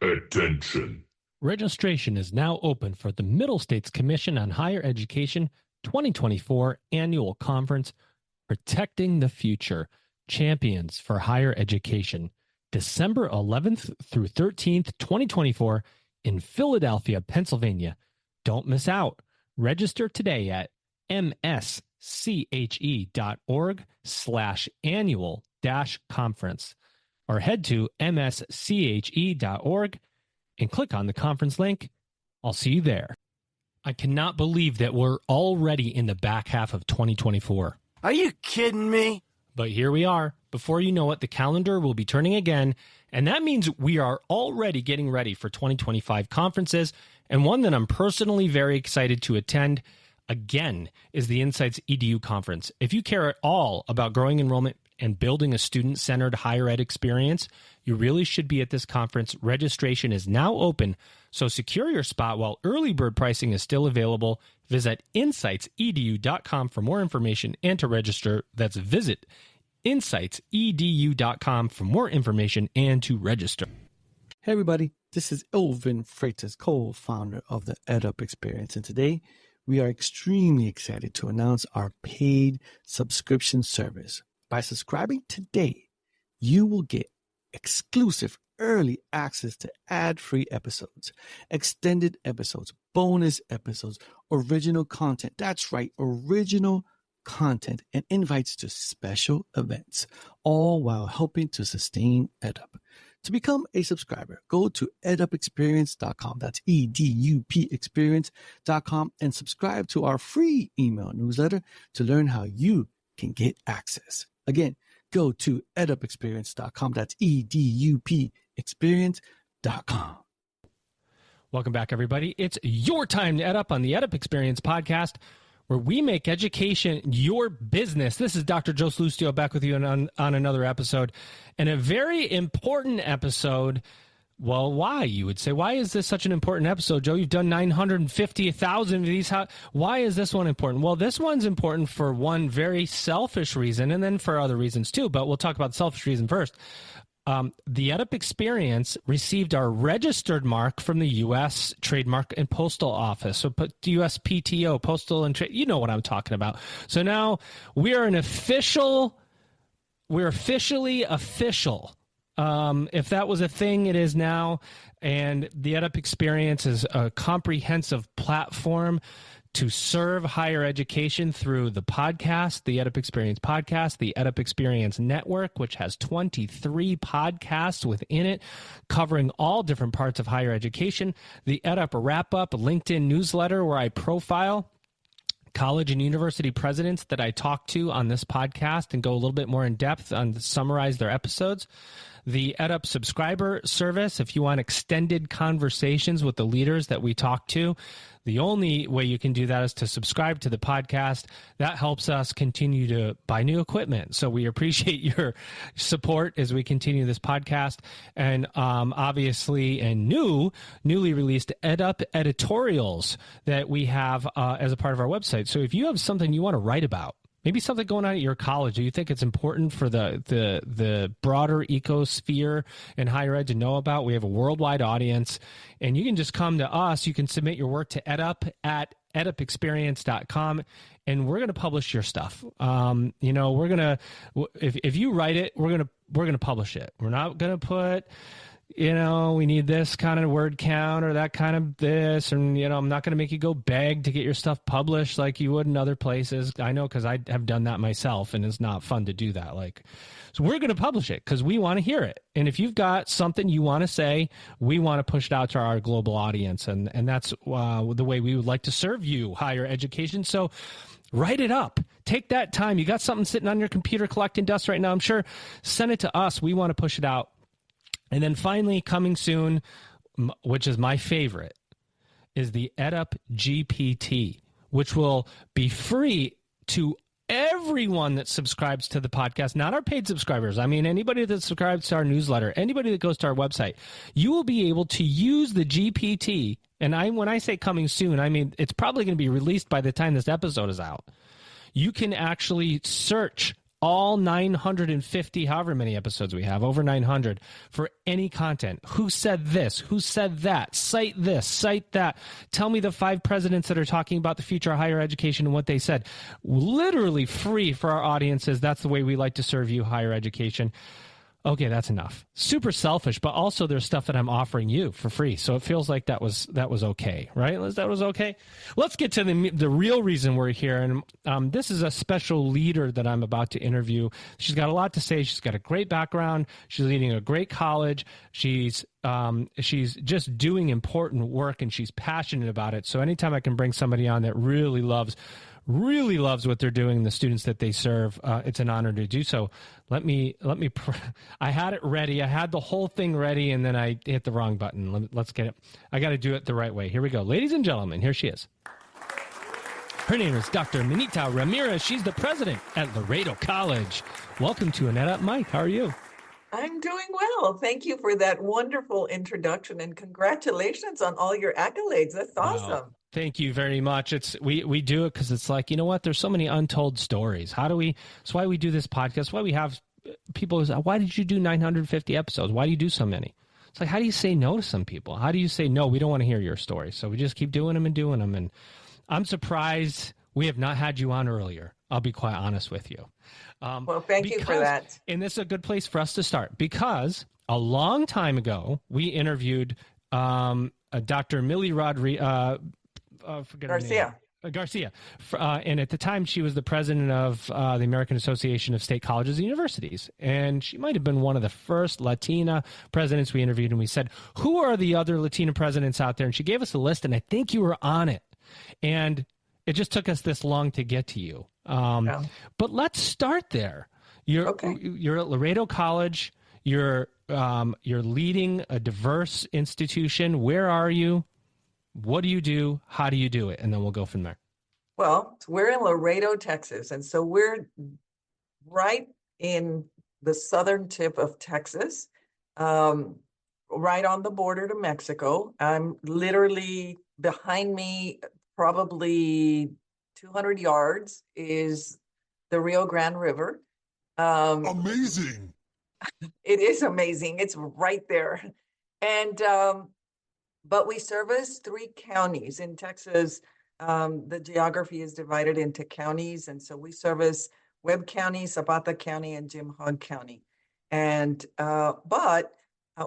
Attention. Registration is now open for the Middle States Commission on Higher Education 2024 Annual Conference, Protecting the Future, Champions for Higher Education, December 11th through 13th, 2024 in Philadelphia, Pennsylvania. Don't miss out. Register today at msche.org/annual-conference or head to msche.org and click on the conference link. I'll see you there. I cannot believe that we're already in the back half of 2024. Are you kidding me? But here we are. Before you know it, the calendar will be turning again, and that means we are already getting ready for 2025 conferences, and one that I'm personally very excited to attend again is the Insights EDU Conference. If you care at all about growing enrollment and building a student-centered higher ed experience, you really should be at this conference. Registration is now open, so secure your spot while early bird pricing is still available. Visit insightsedu.com for more information and to register. That's visit insightsedu.com for more information and to register. Hey everybody, this is Elvin Freitas, co-founder of the EdUp Experience, and today we are extremely excited to announce our paid subscription service. By subscribing today, you will get exclusive early access to ad-free episodes, extended episodes, bonus episodes, original content. That's right, original content, and invites to special events, all while helping to sustain EdUp. To become a subscriber, go to edupexperience.com. That's EDUP experience.com and subscribe to our free email newsletter to learn how you can get access. Again, go to edupexperience.com. That's EDUP experience.com. Welcome back, everybody. It's your time to EdUp on the EdUp Experience podcast, where we make education your business. This is Dr. Joe Salustio back with you on another episode, and a very important episode. Well, why, you would say? Why is this such an important episode, Joe? You've done 950,000 of these. Why is this one important? Well, this one's important for one very selfish reason, and then for other reasons too, but we'll talk about the selfish reason first. The EdUp Experience received our registered mark from the U.S. Trademark and Postal Office. So put USPTO, Postal and Trade, you know what I'm talking about. So now we're officially official. If that was a thing, it is now. And the EdUp Experience is a comprehensive platform to serve higher education through the podcast, the EdUp Experience podcast, the EdUp Experience Network, which has 23 podcasts within it, covering all different parts of higher education, the EdUp Wrap-Up LinkedIn newsletter, where I profile college and university presidents that I talk to on this podcast and go a little bit more in depth on summarize their episodes. The EdUp subscriber service, if you want extended conversations with the leaders that we talk to, the only way you can do that is to subscribe to the podcast. That helps us continue to buy new equipment. So we appreciate your support as we continue this podcast. And obviously, and newly released EdUp editorials that we have as a part of our website. So if you have something you want to write about, maybe something going on at your college, do you think it's important for the broader ecosphere in higher ed to know about? We have a worldwide audience, and you can just come to us. You can submit your work to EdUp at edupexperience.com, and we're going to publish your stuff. We're going to, if you write it, we're going to publish it. We're not going to put, we need this kind of word count or that kind of this. And, I'm not going to make you go beg to get your stuff published like you would in other places. I know, because I have done that myself, and it's not fun to do that. So we're going to publish it because we want to hear it. And if you've got something you want to say, we want to push it out to our global audience. And that's the way we would like to serve you, higher education. So write it up. Take that time. You got something sitting on your computer collecting dust right now, I'm sure. Send it to us. We want to push it out. And then finally, coming soon, which is my favorite, is the EdUp GPT, which will be free to everyone that subscribes to the podcast, not our paid subscribers. I mean, anybody that subscribes to our newsletter, anybody that goes to our website, you will be able to use the GPT. And when I say coming soon, I mean, it's probably going to be released by the time this episode is out. You can actually search all 950, however many episodes we have, over 900, for any content. Who said this? Who said that? Cite this, cite that. Tell me the 5 presidents that are talking about the future of higher education and what they said. Literally free for our audiences. That's the way we like to serve you, higher education. Okay, that's enough. Super selfish, but also there's stuff that I'm offering you for free. So it feels like that was okay, right? That was okay. Let's get to the real reason we're here. And this is a special leader that I'm about to interview. She's got a lot to say. She's got a great background. She's leading a great college. She's just doing important work, and she's passionate about it. So anytime I can bring somebody on that really loves what they're doing, the students that they serve, it's an honor to do so. I had it ready. I had the whole thing ready, and then I hit the wrong button. Let's get it. I got to do it the right way. Here we go. Ladies and gentlemen, here she is. Her name is Dr. Minita Ramirez. She's the president at Laredo College. Welcome to Annette Up Mike. How are you? I'm doing well. Thank you for that wonderful introduction, and congratulations on all your accolades. That's awesome. Wow. Thank you very much. We do it because it's like, you know what? There's so many untold stories. That's why we do this podcast. Why we have people who say, why did you do 950 episodes? Why do you do so many? It's like, how do you say no to some people? How do you say, no, we don't want to hear your story? So we just keep doing them and doing them. And I'm surprised we have not had you on earlier. I'll be quite honest with you. Well, thank you for that. And this is a good place for us to start because a long time ago, we interviewed Dr. Millie Rodriguez. Garcia. And at the time, she was the president of the American Association of State Colleges and Universities. And she might have been one of the first Latina presidents we interviewed. And we said, who are the other Latina presidents out there? And she gave us a list, and I think you were on it. And it just took us this long to get to you. But let's start there. You're at Laredo College. You're leading a diverse institution. Where are you? What do you do? How do you do it? And then we'll go from there. Well, we're in Laredo, Texas. And so we're right in the southern tip of Texas, right on the border to Mexico. I'm literally behind me, probably 200 yards is the Rio Grande River. Amazing. It is amazing. It's right there. And but we service 3 counties in Texas. The geography is divided into counties. And so we service Webb County, Zapata County, and Jim Hogg County. And but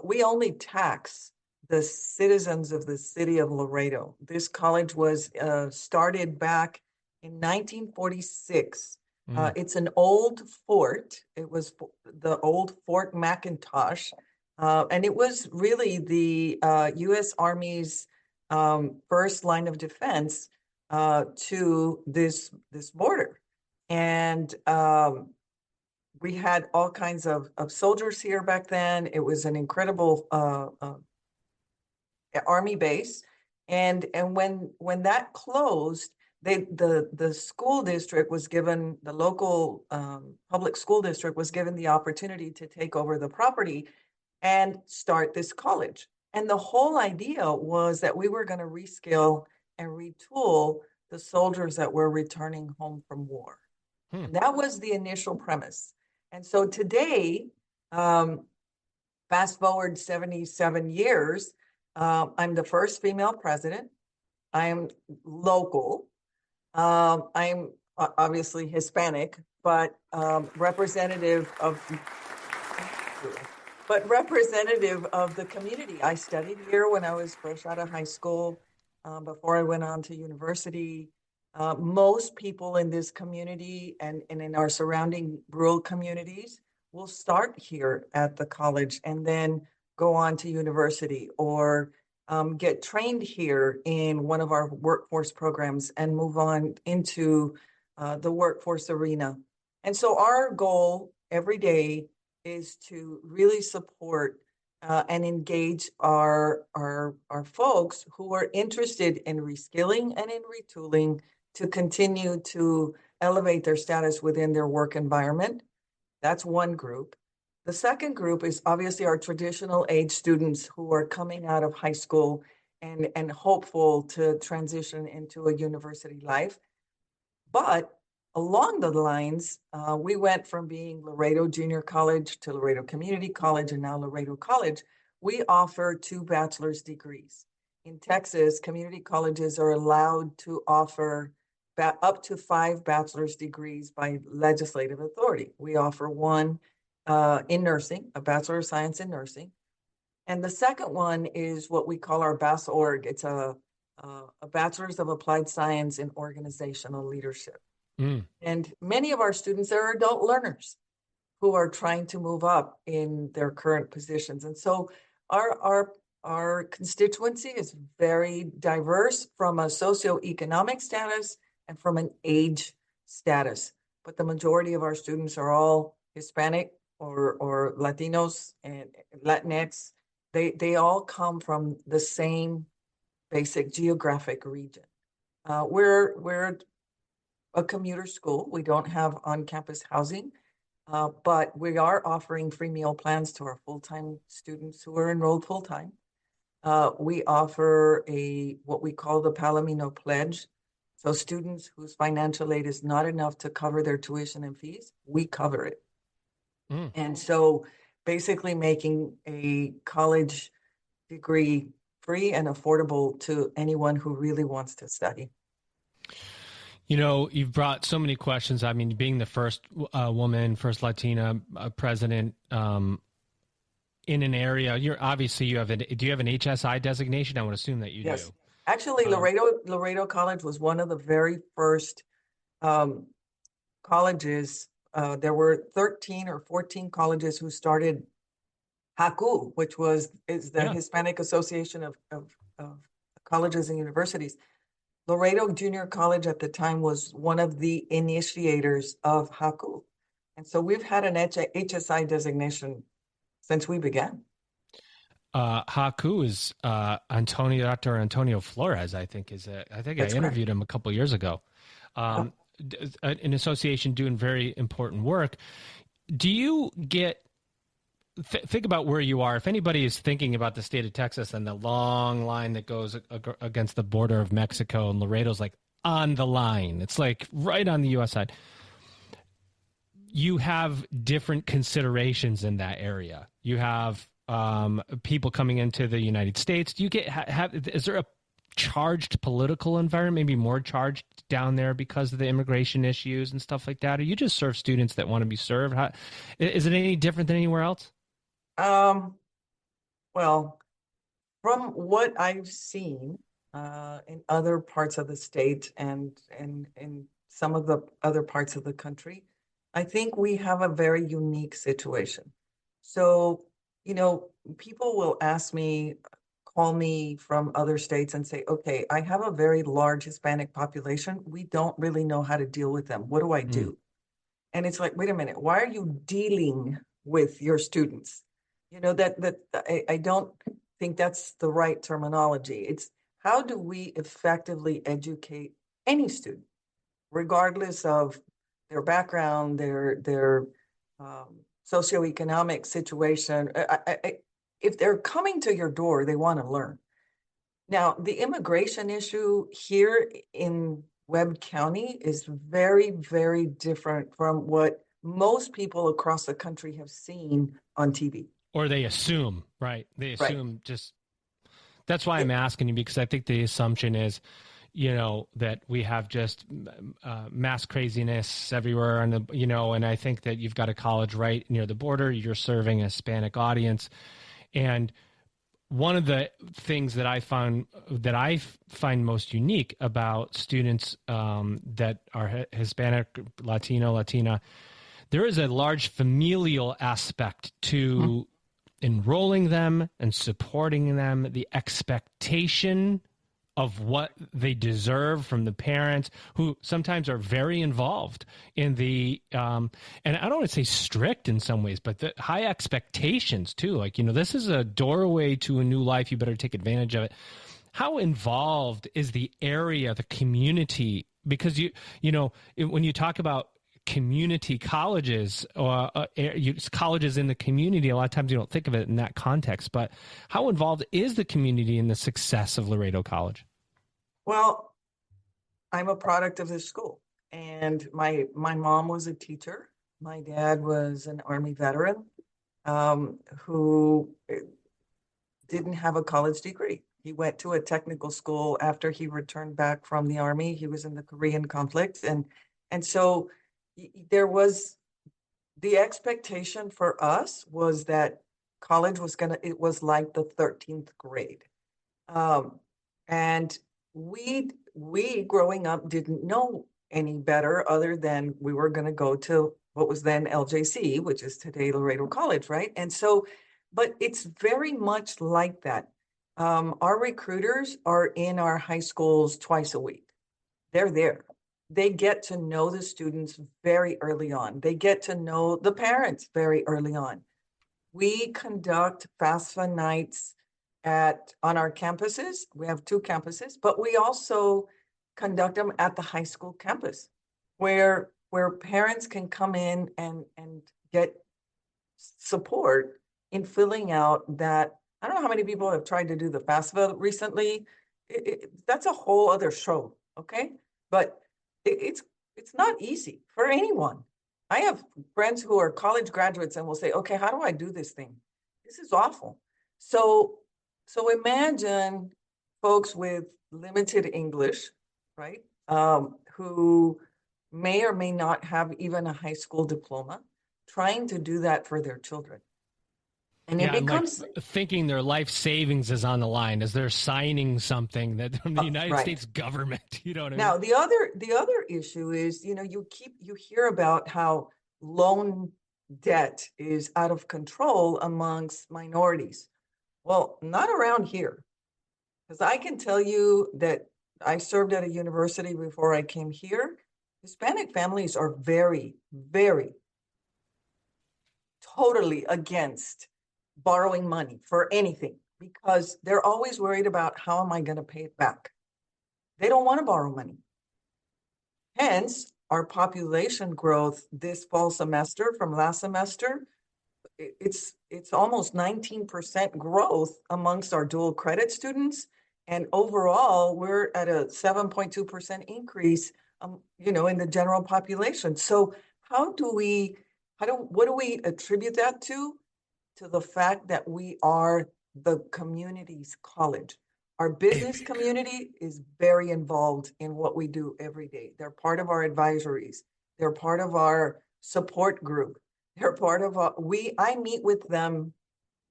we only tax the citizens of the city of Laredo. This college was started back in 1946. It's an old fort. It was the old Fort McIntosh. And it was really the U.S. Army's first line of defense to this border. And we had all kinds of soldiers here back then. It was an incredible Army base. And when that closed, the school district was given, the local public school district was given the opportunity to take over the property and start this college. And the whole idea was that we were going to reskill and retool the soldiers that were returning home from war. That was the initial premise. And so today, fast forward 77 years, I'm the first female president. I am local. I'm obviously Hispanic, but representative of the community. I studied here when I was fresh out of high school, before I went on to university. Most people in this community and in our surrounding rural communities will start here at the college and then go on to university or get trained here in one of our workforce programs and move on into the workforce arena. And so our goal every day is to really support and engage our folks who are interested in reskilling and in retooling to continue to elevate their status within their work environment. That's one group. The second group is obviously our traditional age students who are coming out of high school and hopeful to transition into a university life. But along the lines, we went from being Laredo Junior College to Laredo Community College and now Laredo College. We offer 2 bachelor's degrees. In Texas, community colleges are allowed to offer up to 5 bachelor's degrees by legislative authority. We offer one in nursing, a Bachelor of Science in Nursing. And the second one is what we call our BASORG. It's a Bachelor's of Applied Science in Organizational Leadership. And many of our students are adult learners who are trying to move up in their current positions. And so our constituency is very diverse from a socioeconomic status and from an age status. But the majority of our students are all Hispanic or Latinos and Latinx. They all come from the same basic geographic region. We're a commuter school. We don't have on-campus housing, but we are offering free meal plans to our full-time students who are enrolled full-time. We offer what we call the Palomino Pledge. So students whose financial aid is not enough to cover their tuition and fees, we cover it. And so basically making a college degree free and affordable to anyone who really wants to study. You know, you've brought so many questions. I mean, being the first woman, first Latina president in an area, do you have an HSI designation? I would assume that you Yes. do. Actually, Laredo College was one of the very first colleges. There were 13 or 14 colleges who started HACU, which is the Hispanic Association of Colleges and Universities. Laredo Junior College at the time was one of the initiators of HACU. And so we've had an HSI designation since we began. HACU is Dr. Antonio Flores, I think I interviewed him a couple of years ago. An association doing very important work. Do you think about where you are? If anybody is thinking about the state of Texas and the long line that goes against the border of Mexico, and Laredo's like on the line, it's like right on the U.S. side. You have different considerations in that area. You have people coming into the United States. Do you is there a charged political environment, maybe more charged down there because of the immigration issues and stuff like that? Or you just serve students that want to be served? Is it any different than anywhere else? Well, from what I've seen in other parts of the state and in some of the other parts of the country, I think we have a very unique situation. So, people will call me from other states and say, okay, I have a very large Hispanic population. We don't really know how to deal with them. What do I do? And it's like, wait a minute, why are you dealing with your students? I don't think that's the right terminology. It's how do we effectively educate any student, regardless of their background, their socioeconomic situation. If they're coming to your door, they want to learn. Now, the immigration issue here in Webb County is very, very different from what most people across the country have seen on TV. Or they assume, right? They assume that's why I'm asking you, because I think the assumption is, that we have just mass craziness everywhere, and I think that you've got a college right near the border. You're serving a Hispanic audience. And one of the things that I find most unique about students that are Hispanic, Latina, there is a large familial aspect to enrolling them and supporting them, the expectation of what they deserve from the parents, who sometimes are very involved in the, and I don't want to say strict in some ways, but the high expectations too. Like, this is a doorway to a new life. You better take advantage of it. How involved is the area, the community? Because when you talk about community colleges or colleges in the community, a lot of times you don't think of it in that context, but how involved is the community in the success of Laredo College? Well, I'm a product of this school. And my mom was a teacher. My dad was an Army veteran who didn't have a college degree. He went to a technical school after he returned back from the Army. He was in the Korean conflict. And so there was the expectation for us was that college was it was like the 13th grade. And we growing up didn't know any better other than we were going to go to what was then LJC, which is today Laredo College, right? And so, but it's very much like that. Our recruiters are in our high schools twice a week. They're there. They get to know the students very early on. They get to know the parents very early on. We conduct FAFSA nights on our campuses. We have 2 campuses, but we also conduct them at the high school campus where parents can come in and get support in filling out that. I don't know how many people have tried to do the FAFSA recently. That's a whole other show, okay? But it's not easy for anyone. I have friends who are college graduates and will say, okay, how do I do this thing? This is awful. So imagine folks with limited English, right? Who may or may not have even a high school diploma, trying to do that for their children. And it becomes like thinking their life savings is on the line as they're signing something that from the United States government. You know what I mean? Now, the other issue is, you hear about how loan debt is out of control amongst minorities. Well, not around here, because I can tell you that I served at a university before I came here. Hispanic families are very, very totally against borrowing money for anything because they're always worried about how am I going to pay it back. They don't want to borrow money. Hence, our population growth this fall semester from last semester, it's almost 19% growth amongst our dual credit students. And overall, we're at a 7.2% increase, in the general population. So what do we attribute that to? To the fact that we are the community's college. Our business community is very involved in what we do every day. They're part of our advisories. They're part of our support group. They're part of I meet with them.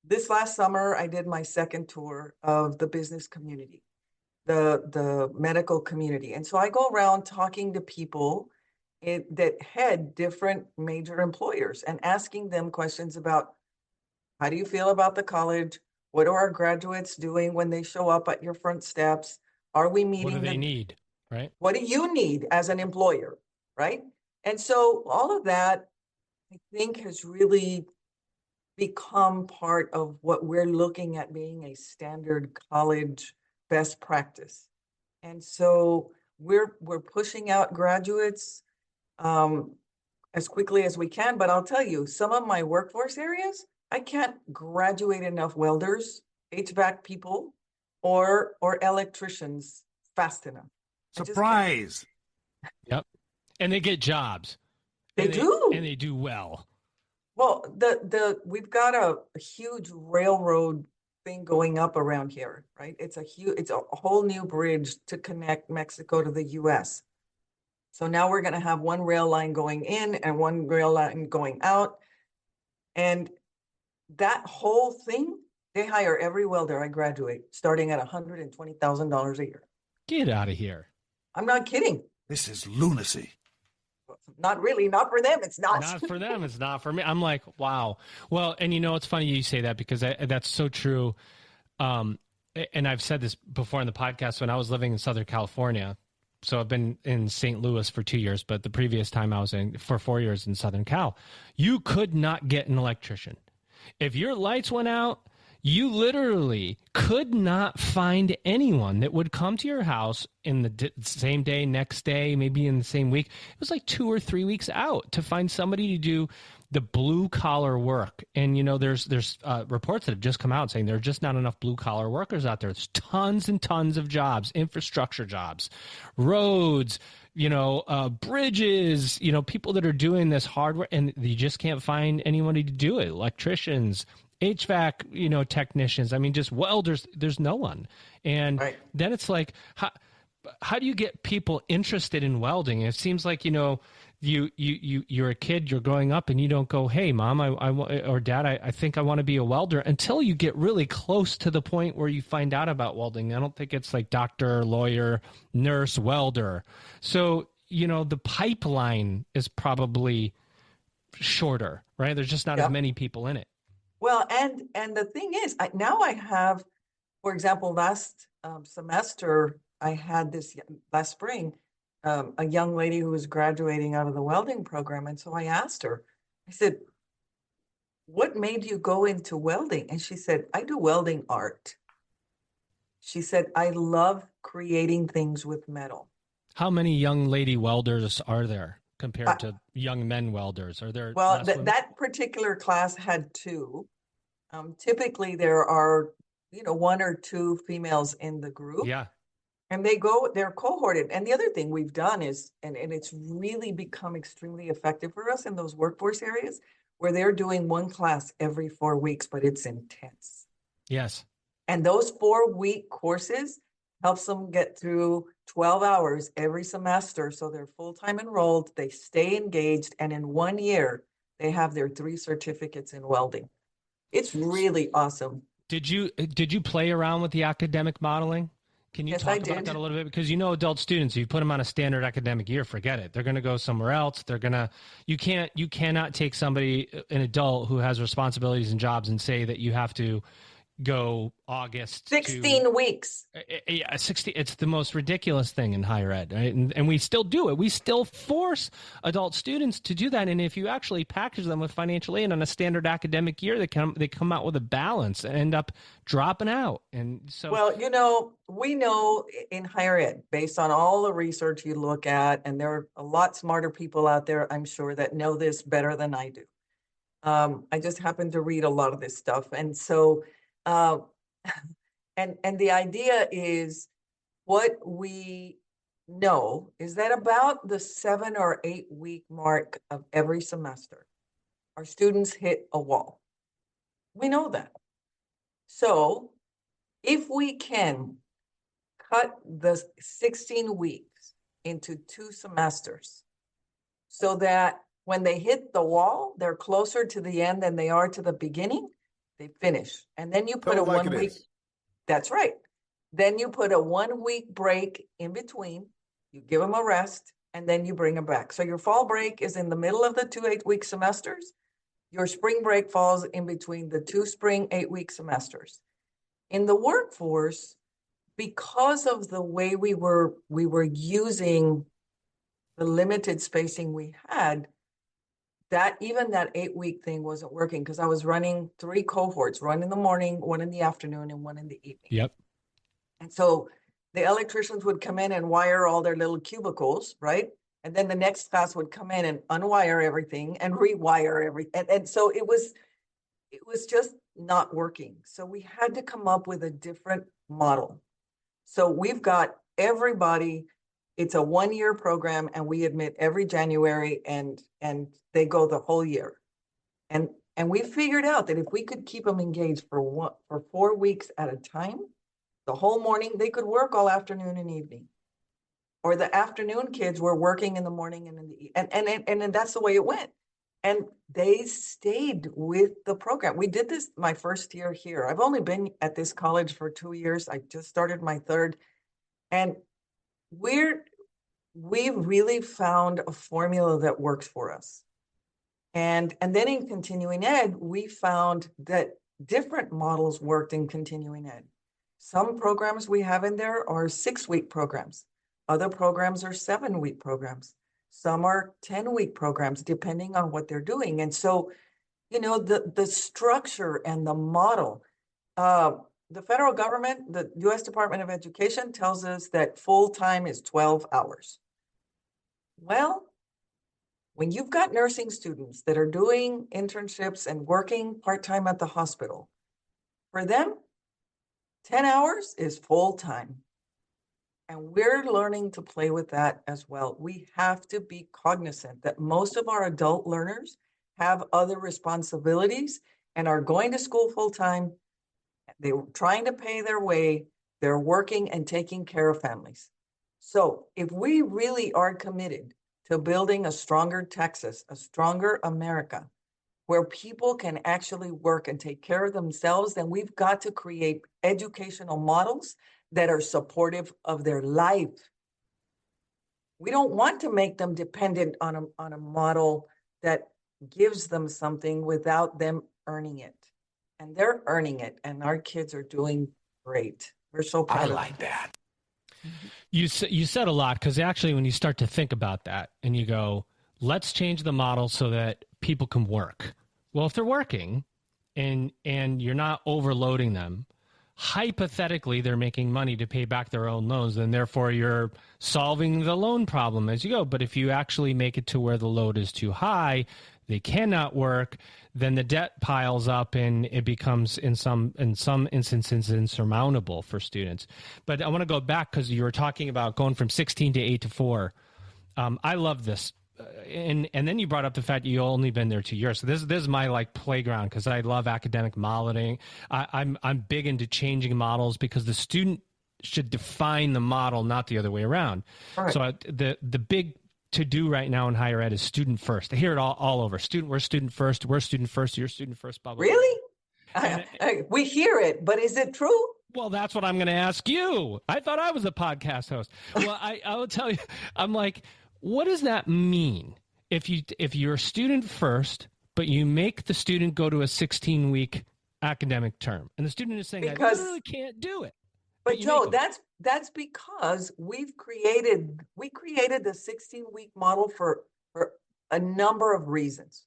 This last summer, I did my second tour of the business community, the medical community. And so I go around talking to people that head different major employers and asking them questions about, how do you feel about the college? What are our graduates doing when they show up at your front steps? Are we meeting? What do they need, right? What do you need as an employer, right? And so all of that, I think, has really become part of what we're looking at being a standard college best practice. And so we're pushing out graduates as quickly as we can. But I'll tell you, some of my workforce areas, I can't graduate enough welders, HVAC people, or electricians fast enough. Surprise! Yep. And they get jobs. They do. And they do well. Well, we've got a huge railroad thing going up around here, right? It's a whole new bridge to connect Mexico to the US. So now we're going to have one rail line going in and one rail line going out. And that whole thing, they hire every welder I graduate, starting at $120,000 a year. Get out of here. I'm not kidding. This is lunacy. Not really, not for them. It's not. Not for them. It's not for me. I'm like, wow. Well, and it's funny you say that because that's so true. And I've said this before in the podcast when I was living in Southern California. So I've been in St. Louis for 2 years, but the previous time I was for 4 years in Southern Cal, you could not get an electrician. If your lights went out, you literally could not find anyone that would come to your house in the same day, next day, maybe in the same week. It was like 2 or 3 weeks out to find somebody to do the blue collar work. And, there's reports that have just come out saying there are just not enough blue collar workers out there. There's tons and tons of jobs, infrastructure jobs, roads, bridges, people that are doing this hard work, and you just can't find anybody to do it. Electricians, HVAC, technicians. I mean, just welders. There's no one. And then it's like, how do you get people interested in welding? It seems like, you're a kid, you're growing up, and you don't go, hey, mom, or dad, I think I want to be a welder, until you get really close to the point where you find out about welding. I don't think it's like doctor, lawyer, nurse, welder. So, the pipeline is probably shorter, right? There's just not as many people in it. Well, and the thing is, now I have, for example, last semester, I had this last spring, a young lady who was graduating out of the welding program. And so I asked her, I said, what made you go into welding? And she said, I do welding art. She said, I love creating things with metal. How many young lady welders are there compared to young men welders? Are there? Well, that particular class had two. Typically, there are, one or two females in the group. Yeah. And they're cohorted. And the other thing we've done is, and it's really become extremely effective for us in those workforce areas, where they're doing one class every 4 weeks, but it's intense. Yes. And those 4-week courses helps them get through 12 hours every semester. So they're full-time enrolled, they stay engaged, and in 1 year, they have their 3 certificates in welding. It's really awesome. Did you play around with the academic modeling? Can you talk about that a little bit? Because adult students, you put them on a standard academic year, forget it. They're going to go somewhere else. You cannot take somebody, an adult who has responsibilities and jobs, and say that you have to go August 16 weeks. Yeah, 60. It's the most ridiculous thing in higher ed, right? And we still do it. We still force adult students to do that. And if you actually package them with financial aid on a standard academic year, they come out with a balance and end up dropping out. And so, well, we know in higher ed, based on all the research you look at, and there are a lot smarter people out there, I'm sure, that know this better than I do. I just happen to read a lot of this stuff, and so. And the idea is, what we know is that about the 7 or 8 week mark of every semester, our students hit a wall. We know that. So if we can cut the 16 weeks into 2 semesters so that when they hit the wall, they're closer to the end than they are to the beginning, they finish. And then you put a 1 week. That's right. Then you put a 1 week break in between. You give them a rest, and then you bring them back. So your fall break is in the middle of the 2 8-week semesters. Your spring break falls in between the 2 spring 8-week semesters. In the workforce, because of the way we were using the limited spacing we had, that 8-week thing wasn't working, because I was running 3 cohorts, one in the morning, one in the afternoon, and one in the evening. Yep. And so the electricians would come in and wire all their little cubicles, right? And then the next class would come in and unwire everything and rewire everything. And so it was just not working. So we had to come up with a different model. So we've got everybody. It's a 1-year program, and we admit every January, and they go the whole year. And we figured out that if we could keep them engaged for 4 weeks at a time, the whole morning, they could work all afternoon and evening. Or the afternoon kids were working in the morning and in the and that's the way it went. And they stayed with the program. We did this my first year here. I've only been at this college for 2 years. I just started my third. And we really found a formula that works for us. And then in continuing ed, we found that different models worked in continuing ed. Some programs we have in there are 6-week programs. Other programs are 7-week programs. Some are 10-week programs, depending on what they're doing. And so, the structure and the model, the federal government, the U.S. Department of Education, tells us that full time is 12 hours. Well, when you've got nursing students that are doing internships and working part-time at the hospital, for them, 10 hours is full-time. And we're learning to play with that as well. We have to be cognizant that most of our adult learners have other responsibilities and are going to school full-time. They're trying to pay their way. They're working and taking care of families. So if we really are committed to building a stronger Texas, a stronger America, where people can actually work and take care of themselves, then we've got to create educational models that are supportive of their life. We don't want to make them dependent on a model that gives them something without them earning it. And they're earning it, and our kids are doing great. We're so proud of them. like that. You said a lot, because actually when you start to think about that and you go, let's change the model so that people can work. Well, if they're working and you're not overloading them, hypothetically they're making money to pay back their own loans, and therefore you're solving the loan problem as you go. But if you actually make it to where the load is too high, they cannot work, then the debt piles up and it becomes in some instances insurmountable for students. But I want to go back, because you were talking about going from 16 to 8 to 4. I love this. And then you brought up the fact you only been there 2 years. So this is my like playground, because I love academic modeling. I'm big into changing models, because the student should define the model, not the other way around. Right. So the big to do right now in higher ed is student first. I hear it all over. We're student first. We're student first. You're student first. Blah, blah, blah. Really? We hear it, but is it true? Well, that's what I'm going to ask you. I thought I was a podcast host. Well, I will tell you. I'm like, what does that mean? If you're a student first, but you make the student go to a 16-week academic term, and the student is saying, Because, I literally can't do it. but Joe, that's because we created the 16-week model for a number of reasons.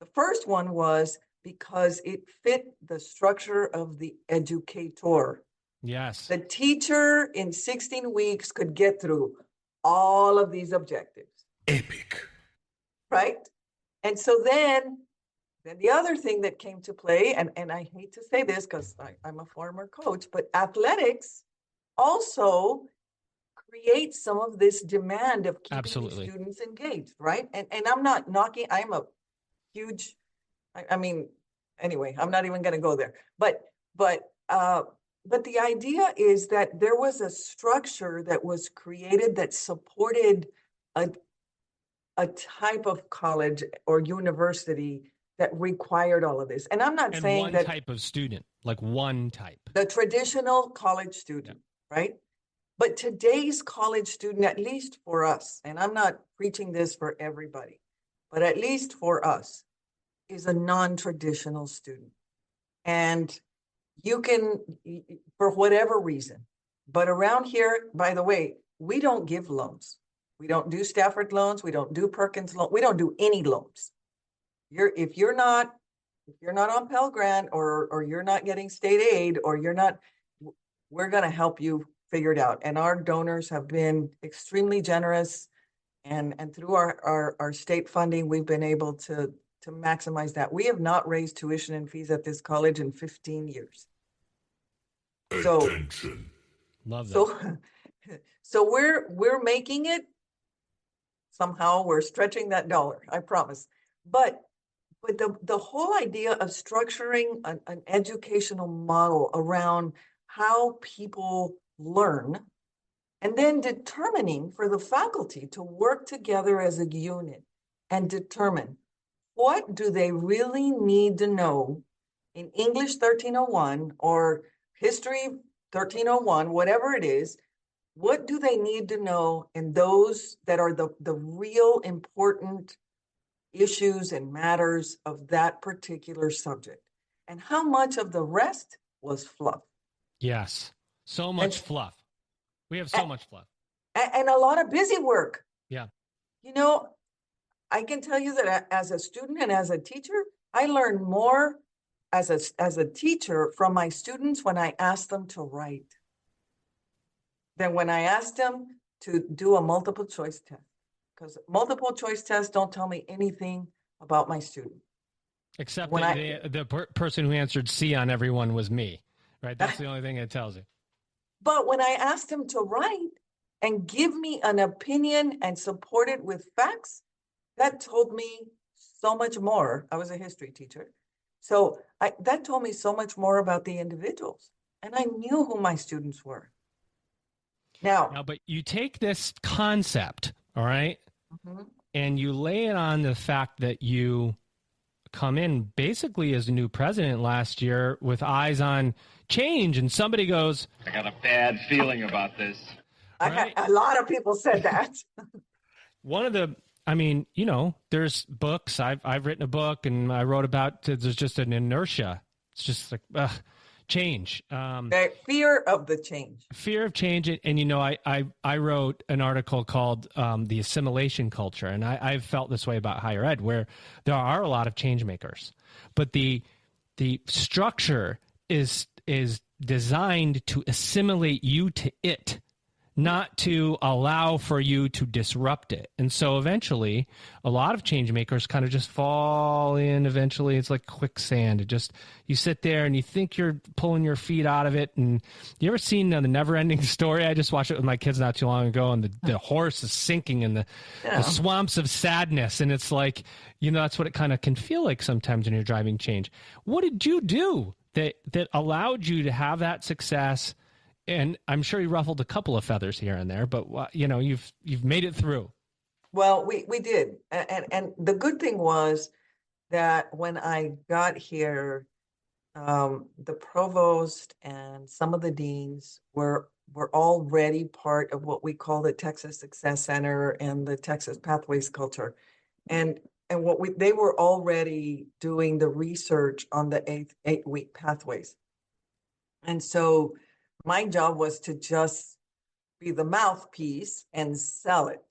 The first one was because it fit the structure of the educator. Yes. The teacher in 16 weeks could get through all of these objectives. Epic. Right? And so then the other thing that came to play, and I hate to say this because I'm a former coach, but athletics also creates some of this demand of keeping Absolutely. these students engaged, right? And I'm not knocking, I'm a huge, I mean, anyway, I'm not even going to go there. But the idea is that there was a structure that was created that supported a type of college or university that required all of this. And I'm not saying one that type of student, like one type. the traditional college student, right? But today's college student, at least for us, and I'm not preaching this for everybody, but at least for us, is a non-traditional student. And you can, for whatever reason, but around here, by the way, we don't give loans. We don't do Stafford loans. We don't do Perkins loans. We don't do any loans. If you're not on Pell Grant or you're not getting state aid or you're not, we're going to help you figure it out. And our donors have been extremely generous, and through our state funding, we've been able to maximize that. We have not raised tuition and fees at this college in 15 years. So, Attention. Love that. so we're making it. Somehow we're stretching that dollar, I promise. But the whole idea of structuring an educational model around how people learn, and then determining for the faculty to work together as a unit and determine what do they really need to know in English 1301 or history 1301, whatever it is. What do they need to know in those that are the real important issues and matters of that particular subject? And how much of the rest was fluff? Yes. So much fluff. We have so much fluff. And a lot of busy work. Yeah. You know, I can tell you that as a student and as a teacher, I learned more as a teacher from my students when I asked them to write than when I asked them to do a multiple choice test. because multiple choice tests don't tell me anything about my student. Except When that the person who answered C on everyone was me, right? That's the only thing it tells you. But when I asked him to write and give me an opinion and support it with facts, that told me so much more. I was a history teacher. So that told me so much more about the individuals. And I knew who my students were. Now, But you take this concept, all right, mhm. and you lay it on the fact that you come in basically as a new president last year with eyes on change, and somebody goes, I got a bad feeling about this. Right? A lot of people said that. One of the, I mean, you know, there's books. I've written a book, and I wrote about there's just an inertia. It's just like change. Fear of the change. Fear of change. And you know, I wrote an article called The Assimilation Culture, and I've felt this way about higher ed, where there are a lot of change makers, but the structure is designed to assimilate you to it, not to allow for you to disrupt it. And so eventually a lot of change makers kind of just fall in. Eventually it's like quicksand. It just, you sit there and you think you're pulling your feet out of it. And you ever seen The Never Ending Story? I just watched it with my kids not too long ago, and the horse is sinking in the swamps of sadness. And it's like, you know, that's what it kind of can feel like sometimes when you're driving change. What did you do that allowed you to have that success? And I'm sure you ruffled a couple of feathers here and there, but you know, you've made it through. Well, we did. And the good thing was that when I got here, the provost and some of the deans were already part of what we call the Texas Success Center and the Texas Pathways culture. And they were already doing the research on the 8-week pathways. And so my job was to just be the mouthpiece and sell it,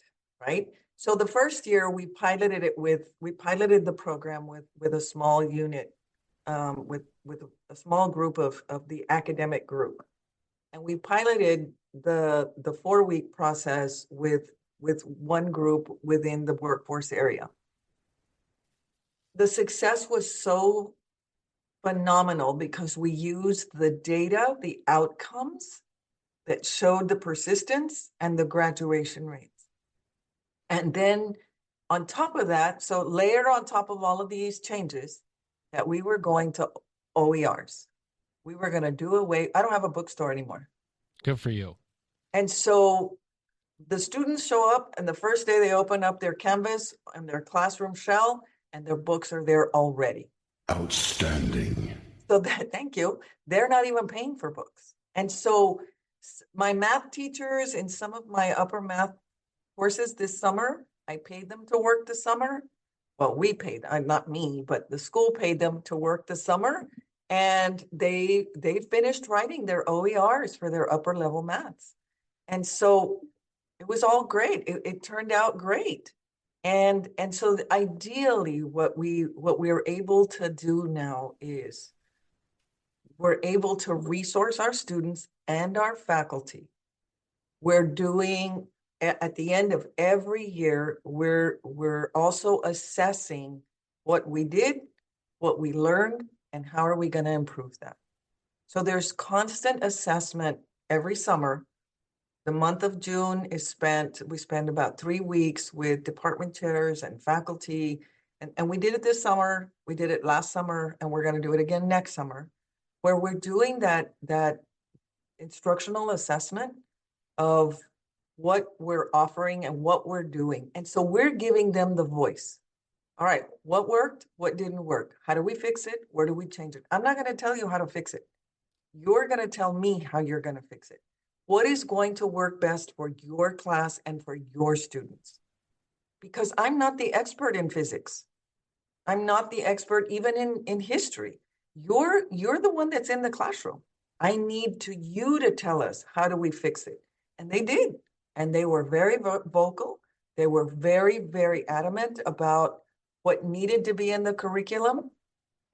right? So the first year we piloted the program with a small unit, with a small group of the academic group. And we piloted the 4-week process with one group within the workforce area. The success was so phenomenal because we used the data, the outcomes that showed the persistence and the graduation rates. And then on top of that, so layered on top of all of these changes, that we were going to OERs. We were going to do away. I don't have a bookstore anymore. Good for you. And so the students show up, and the first day they open up their Canvas and their classroom shell, and their books are there already. Outstanding. So thank you. They're not even paying for books. And so my math teachers in some of my upper math courses this summer, I paid them to work the summer. Well, we paid, not me, but the school paid them to work the summer. And they finished writing their OERs for their upper level maths. And so it was all great. It turned out great. And so ideally what we're able to do now is we're able to resource our students and our faculty. We're doing, at the end of every year, we're also assessing what we did, what we learned, and how are we going to improve that. So there's constant assessment every summer. The month of June we spend about 3 weeks with department chairs and faculty. And we did it this summer, we did it last summer, and we're going to do it again next summer, where we're doing that instructional assessment of what we're offering and what we're doing. And so we're giving them the voice. All right, what worked? What didn't work? How do we fix it? Where do we change it? I'm not going to tell you how to fix it. You're going to tell me how you're going to fix it. What is going to work best for your class and for your students? Because I'm not the expert in physics. I'm not the expert even in history. You're the one that's in the classroom. I need you to tell us, how do we fix it? And they did. And they were very vocal. They were very, very adamant about what needed to be in the curriculum.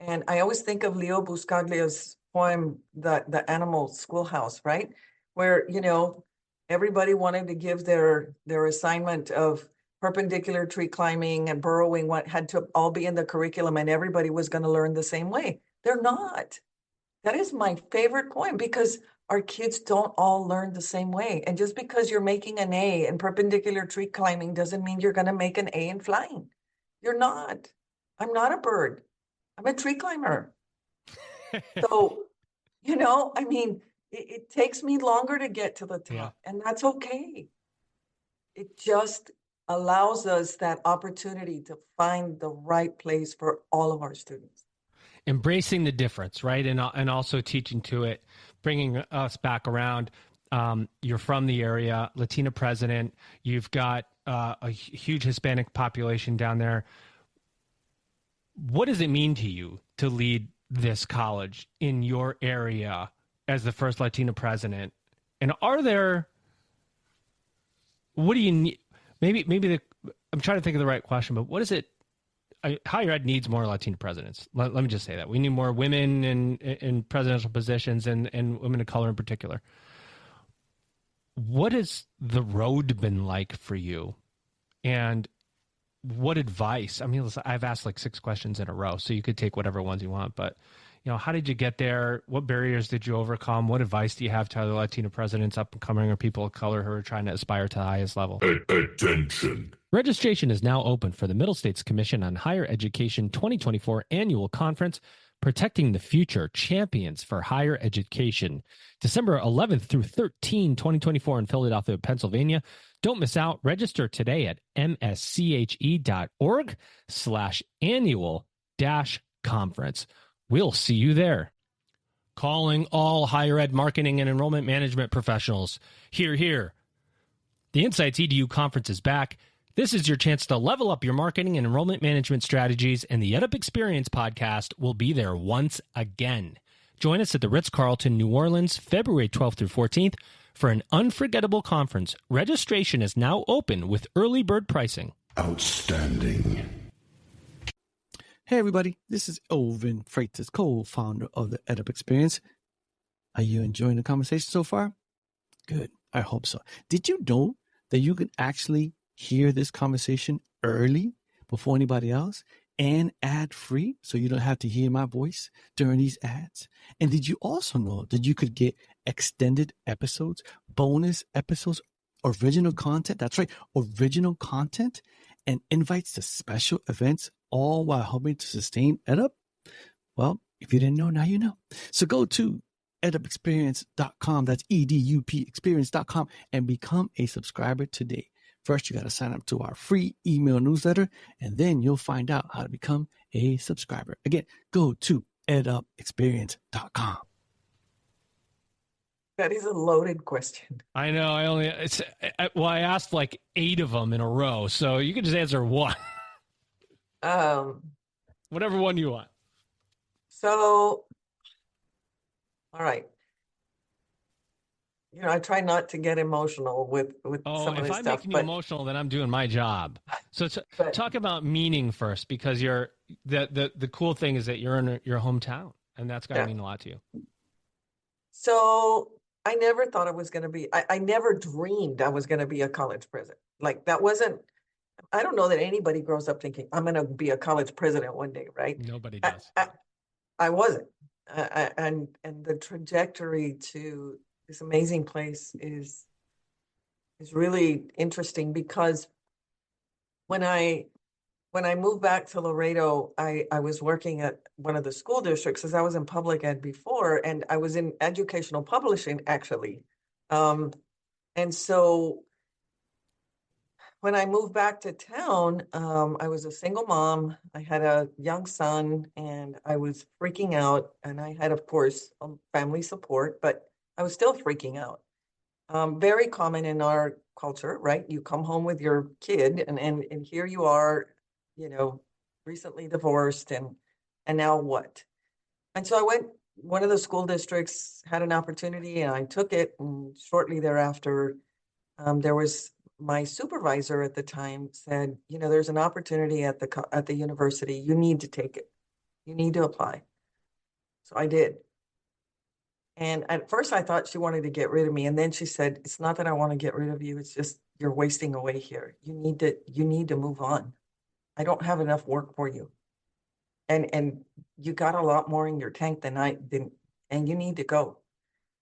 And I always think of Leo Buscaglia's poem, The Animal Schoolhouse, right? Where, you know, everybody wanted to give their assignment of perpendicular tree climbing and burrowing had to all be in the curriculum and everybody was going to learn the same way. They're not. That is my favorite point, because our kids don't all learn the same way. And just because you're making an A in perpendicular tree climbing doesn't mean you're going to make an A in flying. You're not. I'm not a bird. I'm a tree climber. So, I mean, it takes me longer to get to the top, and that's okay. It just allows us that opportunity to find the right place for all of our students. Embracing the difference, right? And also teaching to it, bringing us back around. You're from the area, Latina president. You've got a huge Hispanic population down there. What does it mean to you to lead this college in your area as the first Latina president? And what do you need? I'm trying to think of the right question, but what is it? Higher ed needs more Latina presidents. Let me just say that. We need more women in presidential positions and women of color in particular. What has the road been like for you? And what advice? I mean, listen, I've asked like 6 questions in a row, so you could take whatever ones you want. But, how did you get there? What barriers did you overcome? What advice do you have to other Latina presidents, up and coming, or people of color who are trying to aspire to the highest level? Attention. Registration is now open for the Middle States Commission on Higher Education 2024 Annual Conference, Protecting the Future, Champions for Higher Education, December 11th through 13, 2024 in Philadelphia, Pennsylvania. Don't miss out. Register today at msche.org/annual-conference. We'll see you there. Calling all higher ed marketing and enrollment management professionals. Hear, hear. The Insights EDU conference is back. This is your chance to level up your marketing and enrollment management strategies, and the EdUp Experience podcast will be there once again. Join us at the Ritz-Carlton, New Orleans, February 12th through 14th for an unforgettable conference. Registration is now open with early bird pricing. Outstanding. Hey everybody, this is Elvin Freitas, co-founder of the EdUp Experience. Are you enjoying the conversation so far? Good, I hope so. Did you know that you can actually hear this conversation early before anybody else and ad-free, so you don't have to hear my voice during these ads? And did you also know that you could get extended episodes, bonus episodes, original content? That's right, original content and invites to special events, all while helping to sustain EdUp? Well, if you didn't know, now you know. So go to edupexperience.com, that's EDUP experience.com, and become a subscriber today. First, you got to sign up to our free email newsletter, and then you'll find out how to become a subscriber. Again, go to edupexperience.com. That is a loaded question. I know. I asked like 8 of them in a row, so you can just answer one. Whatever one you want. So, all right. I try not to get emotional with some of this stuff. If I'm making you emotional, then I'm doing my job. So talk about meaning first, because the cool thing is that you're in your hometown, and that's got to mean a lot to you. So I never thought I was going to be, I never dreamed I was going to be a college president. Like that wasn't, I don't know that anybody grows up thinking I'm going to be a college president one day, right? Nobody does. I wasn't. And the trajectory to this amazing place is really interesting, because when I moved back to Laredo, I was working at one of the school districts, as I was in public ed before, and I was in educational publishing actually. And so when I moved back to town, I was a single mom. I had a young son, and I was freaking out. And I had, of course, family support, but I was still freaking out. Very common in our culture, right? You come home with your kid, and here you are, recently divorced, and now what? And so I went. One of the school districts had an opportunity, and I took it. And shortly thereafter, there was my supervisor at the time said, there's an opportunity at the university. You need to take it. You need to apply. So I did. And at first I thought she wanted to get rid of me. And then she said, it's not that I want to get rid of you. It's just you're wasting away here. You need to move on. I don't have enough work for you. And you got a lot more in your tank than and you need to go.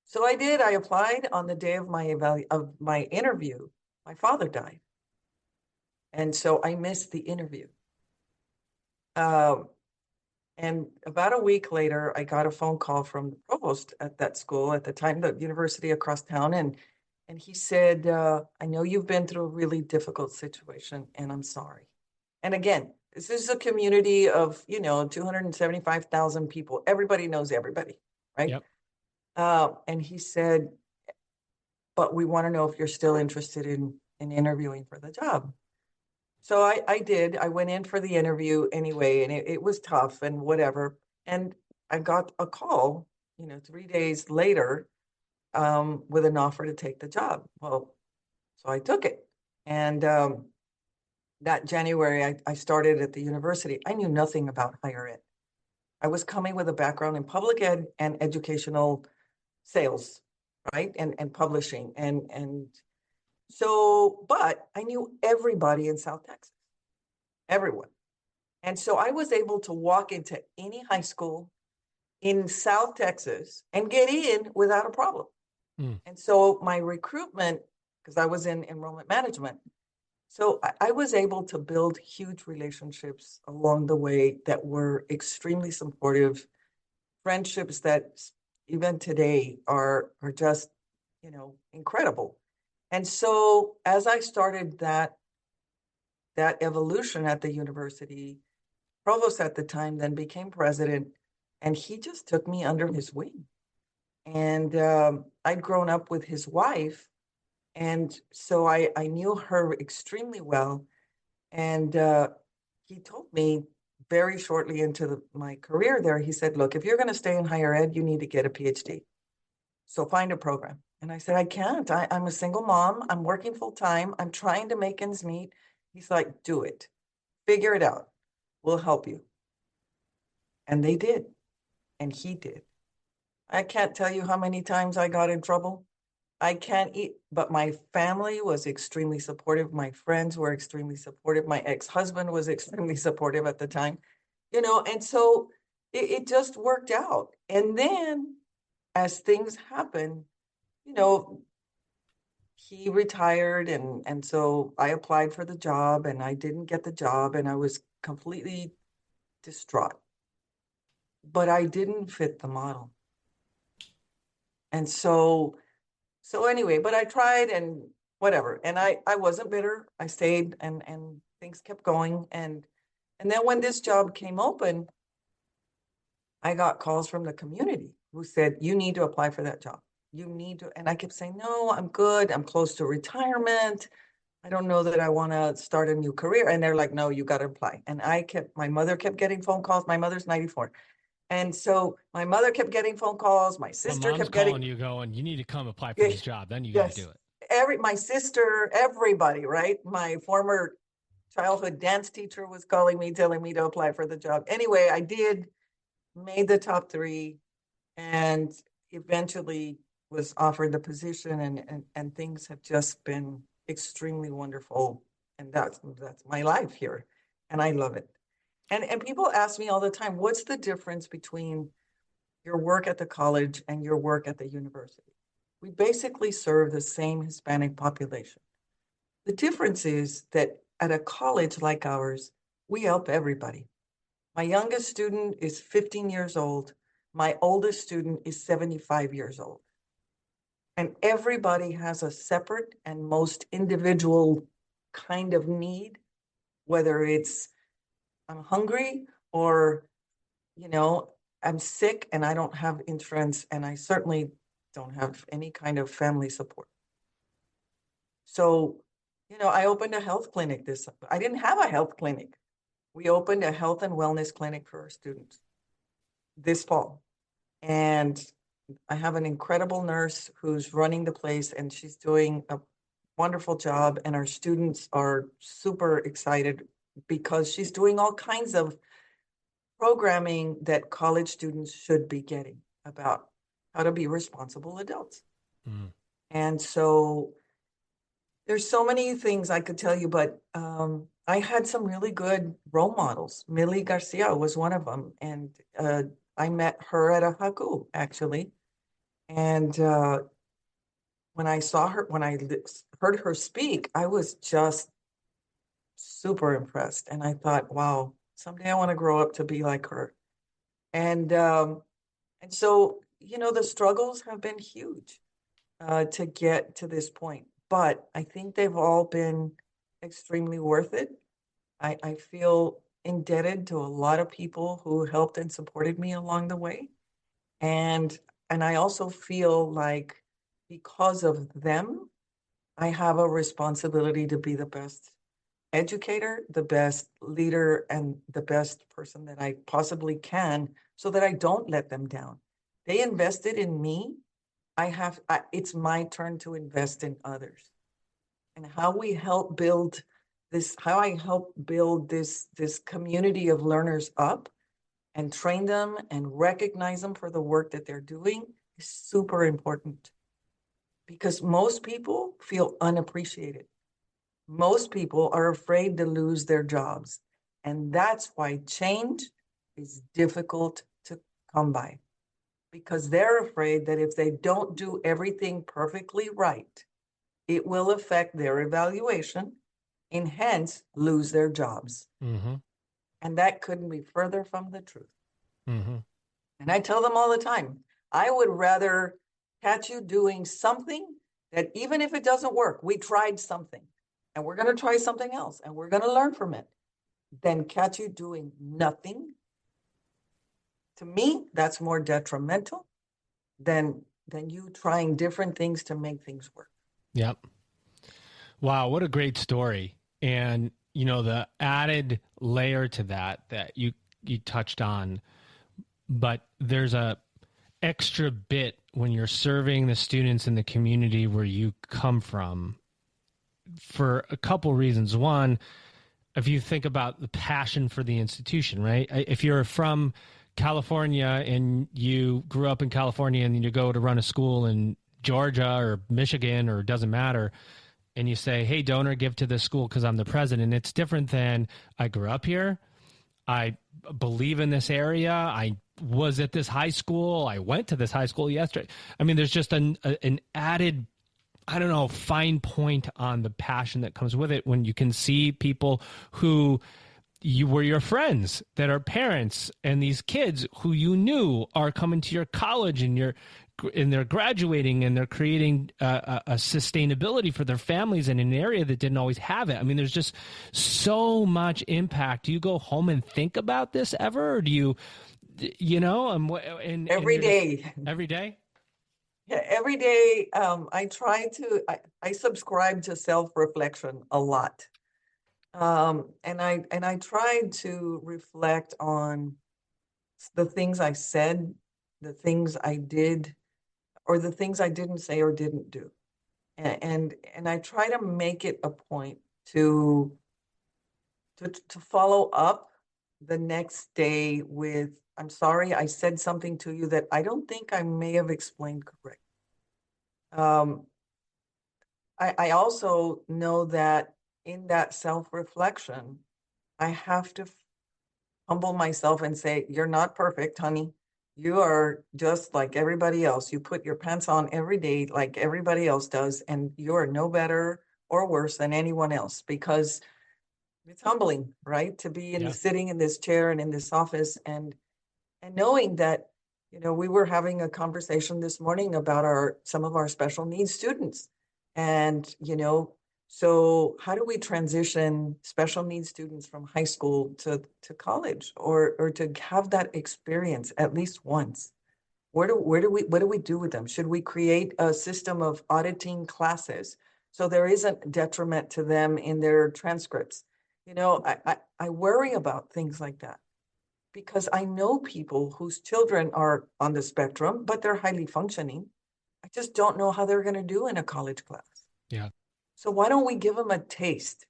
So I did. I applied on the day of my interview. My father died. And so I missed the interview. And about a week later, I got a phone call from the provost at that school at the time, the university across town. And he said, I know you've been through a really difficult situation, and I'm sorry. And again, this is a community of, 275,000 people. Everybody knows everybody, right? Yep. And he said, but we want to know if you're still interested in interviewing for the job. So I did. I went in for the interview anyway, and it was tough and whatever. And I got a call, 3 days later, with an offer to take the job. Well, so I took it. And that January, I started at the university. I knew nothing about higher ed. I was coming with a background in public ed and educational sales, right? And publishing. And so, but I knew everybody in South Texas, everyone. And so I was able to walk into any high school in South Texas and get in without a problem. And so my recruitment, because I was in enrollment management, so I was able to build huge relationships along the way that were extremely supportive, friendships that even today are just, incredible. And so as I started that evolution at the university, provost at the time then became president, and he just took me under his wing. And I'd grown up with his wife, and so I knew her extremely well. And he told me very shortly into my career there, he said, look, if you're going to stay in higher ed, you need to get a PhD. So find a program. And I said, I can't. I'm a single mom. I'm working full time. I'm trying to make ends meet. He's like, do it. Figure it out. We'll help you. And they did. And he did. I can't tell you how many times I got in trouble. I can't eat, but my family was extremely supportive. My friends were extremely supportive. My ex-husband was extremely supportive at the time, and so it just worked out. And then as things happen, he retired, and so I applied for the job and I didn't get the job, and I was completely distraught. But I didn't fit the model. And so anyway, but I tried and whatever. And I wasn't bitter. I stayed and things kept going. And then when this job came open, I got calls from the community who said, you need to apply for that job. You need to. And I kept saying, no, I'm good. I'm close to retirement. I don't know that I want to start a new career. And they're like, no, you got to apply. And my mother kept getting phone calls. My mother's 94. And so my mother kept getting phone calls. My sister Mom's kept getting calling you, going, "You need to come apply for this job. Then you got to do it." My sister, everybody, right? My former childhood dance teacher was calling me, telling me to apply for the job. Anyway, I did, made the top 3, and eventually was offered the position, and things have just been extremely wonderful. And that's my life here, and I love it. And people ask me all the time, what's the difference between your work at the college and your work at the university? We basically serve the same Hispanic population. The difference is that at a college like ours, we help everybody. My youngest student is 15 years old. My oldest student is 75 years old. And everybody has a separate and most individual kind of need, whether it's I'm hungry or, I'm sick and I don't have insurance, and I certainly don't have any kind of family support. So, I opened a health clinic I didn't have a health clinic. We opened a health and wellness clinic for our students this fall. And I have an incredible nurse who's running the place, and she's doing a wonderful job. And our students are super excited because she's doing all kinds of programming that college students should be getting about how to be responsible adults. Mm. And so there's so many things I could tell you, but I had some really good role models. Millie Garcia was one of them. And I met her at a haku, actually. And when I saw her, when I heard her speak, I was just super impressed. And I thought, wow, someday I want to grow up to be like her. And so, the struggles have been huge to get to this point, but I think they've all been extremely worth it. I feel indebted to a lot of people who helped and supported me along the way. And I also feel like because of them, I have a responsibility to be the best educator, the best leader, and the best person that I possibly can so that I don't let them down. They invested in me. It's my turn to invest in others. And how I help build this community of learners up and train them and recognize them for the work that they're doing is super important because most people feel unappreciated. Most people are afraid to lose their jobs. And that's why change is difficult to come by because they're afraid that if they don't do everything perfectly right, it will affect their evaluation and hence lose their jobs. Mm-hmm. And that couldn't be further from the truth. Mm-hmm. And I tell them all the time, I would rather catch you doing something that even if it doesn't work, we tried something and we're going to try something else and we're going to learn from it, than catch you doing nothing. To me, that's more detrimental than you trying different things to make things work. Yep. Wow, what a great story. And the added layer to that you touched on, but there's a extra bit when you're serving the students in the community where you come from for a couple reasons. One, if you think about the passion for the institution, right? If you're from California and you grew up in California and you go to run a school in Georgia or Michigan or it doesn't matter, and you say, hey, donor, give to this school because I'm the president. It's different than I grew up here. I believe in this area. I was at this high school. I went to this high school yesterday. I mean, there's just an added, I don't know, fine point on the passion that comes with it when you can see people who you were your friends that are parents and these kids who you knew are coming to your college and they're graduating and they're creating a sustainability for their families in an area that didn't always have it. I mean, there's just so much impact. Do you go home and think about this ever? Or do you, Every day. Every day? Yeah, every day. I subscribe to self-reflection a lot. And I tried to reflect on the things I said, the things I did, or the things I didn't say or didn't do. And I try to make it a point to follow up the next day with, I'm sorry, I said something to you that I don't think I may have explained correct. I also know that in that self-reflection, I have to humble myself and say, you're not perfect, honey. You are just like everybody else. You put your pants on every day like everybody else does, and you are no better or worse than anyone else because it's humbling, right? To be sitting in this chair and in this office and knowing that, we were having a conversation this morning about some of our special needs students. And, so how do we transition special needs students from high school to college or to have that experience at least once? What do we do with them? Should we create a system of auditing classes so there isn't detriment to them in their transcripts? I worry about things like that because I know people whose children are on the spectrum, but they're highly functioning. I just don't know how they're going to do in a college class. Yeah. So why don't we give them a taste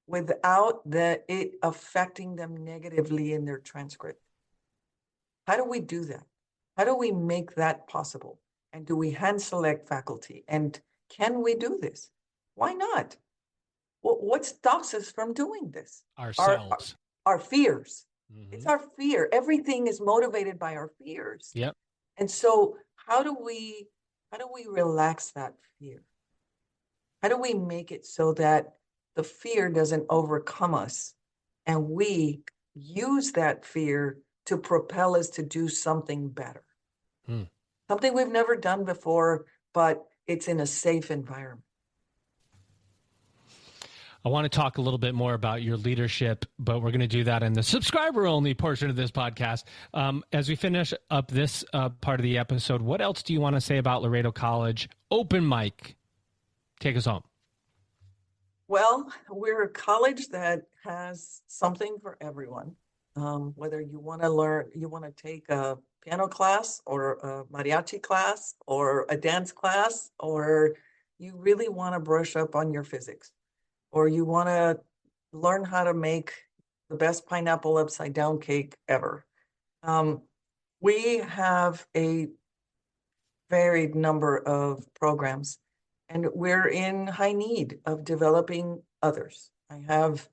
without it affecting them negatively in their transcript? How do we do that? How do we make that possible? And do we hand select faculty? And can we do this? Why not? What stops us from doing this? Ourselves. Our fears. Mhm. It's our fear. Everything is motivated by our fears. Yep. And so how do we relax that fear? How do we make it so that the fear doesn't overcome us and we use that fear to propel us to do something better? Something we've never done before, but it's in a safe environment. I want to talk a little bit more about your leadership, but we're going to do that in the subscriber-only portion of this podcast. As we finish up this part of the episode, what else do you want to say about Laredo College? Open mic. Take us home. Well, we're a college that has something for everyone. Whether you want to learn, you want to take a piano class or a mariachi class or a dance class, or you really want to brush up on your physics, or you want to learn how to make the best pineapple upside down cake ever. We have a varied number of programs, and we're in high need of developing others. I have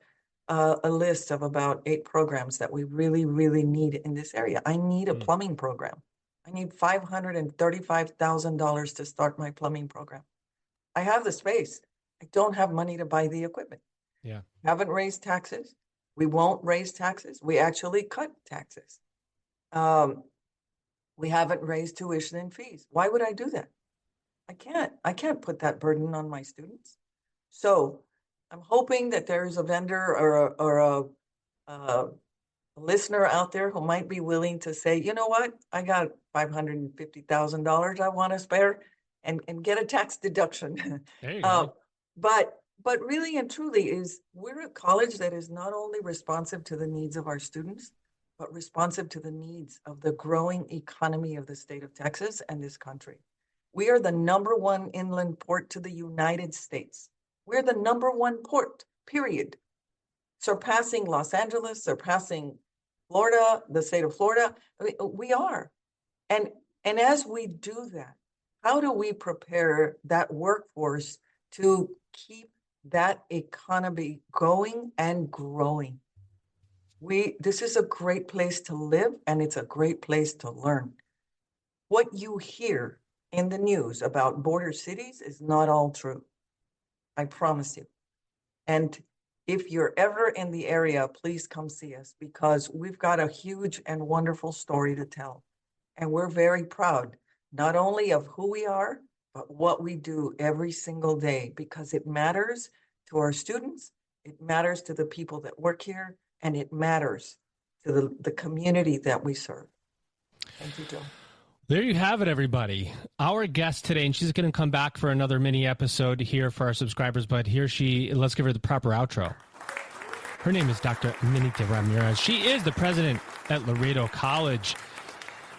a list of about 8 programs that we really, really need in this area. I need a plumbing program. I need $535,000 to start my plumbing program. I have the space. I don't have money to buy the equipment. Yeah. Haven't raised taxes. We won't raise taxes. We actually cut taxes. We haven't raised tuition and fees. Why would I do that? I can't put that burden on my students. So I'm hoping that there's a vendor or a listener out there who might be willing to say, you know what, I got $550,000 I want to spare and get a tax deduction. There you go. But really and truly we're a college that is not only responsive to the needs of our students, but responsive to the needs of the growing economy of the state of Texas and this country. We are the #1 inland port to the United States. We're the #1 port, period. Surpassing Los Angeles, surpassing Florida, the state of Florida. I mean, we are. And as we do that, how do we prepare that workforce to keep that economy going and growing? This is a great place to live, and it's a great place to learn. What you hear in the news about border cities is not all true. I promise you. And if you're ever in the area, please come see us, because we've got a huge and wonderful story to tell. And we're very proud, not only of who we are, but what we do every single day, because it matters to our students, it matters to the people that work here, and it matters to the community that we serve. Thank you, Joe. There you have it, everybody. Our guest today, and she's going to come back for another mini episode here for our subscribers, but let's give her the proper outro. Her name is Dr. Minita Ramirez. She is the president at Laredo College.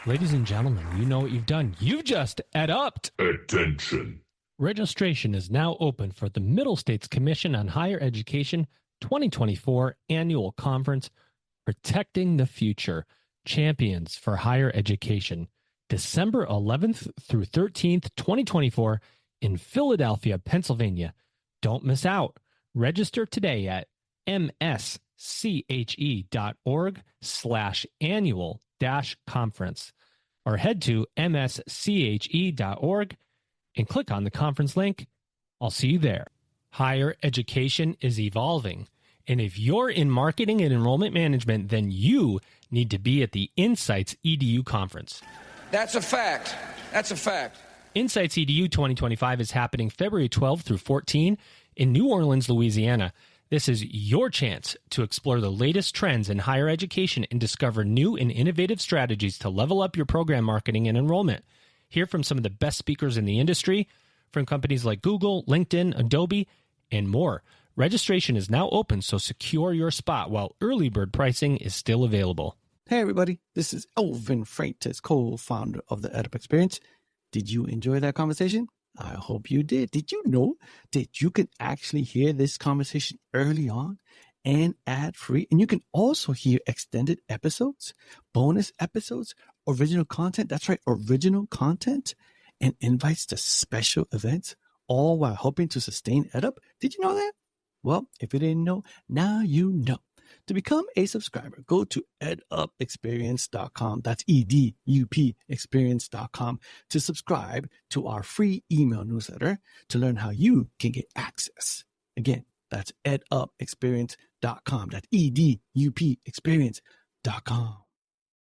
Ladies and gentlemen, you know what you've done. You've just upped. Attention. Registration is now open for the Middle States Commission on Higher Education 2024 Annual Conference, Protecting the Future, Champions for Higher Education, December 11th through 13th, 2024 in Philadelphia, Pennsylvania. Don't miss out. Register today at msche.org/annual-conference or head to msche.org and click on the conference link. I'll see you there. Higher education is evolving, and if you're in marketing and enrollment management, then you need to be at the Insights EDU conference. That's a fact. That's a fact. Insights EDU 2025 is happening February 12 through 14 in New Orleans, Louisiana. This is your chance to explore the latest trends in higher education and discover new and innovative strategies to level up your program marketing and enrollment. Hear from some of the best speakers in the industry, from companies like Google, LinkedIn, Adobe, and more. Registration is now open, so secure your spot while early bird pricing is still available. Hey everybody, this is Elvin Freitas, co-founder of the EdUp Experience. Did you enjoy that conversation? I hope you did. Did you know that you can actually hear this conversation early on and ad-free? And you can also hear extended episodes, bonus episodes, original content. That's right, original content. and invites to special events, all while helping to sustain EdUp. Did you know that? Well, if you didn't know, now you know. To become a subscriber, go to edupexperience.com. That's EDUP experience.com to subscribe to our free email newsletter to learn how you can get access. Again, that's edupexperience.com. That's EDUP experience.com.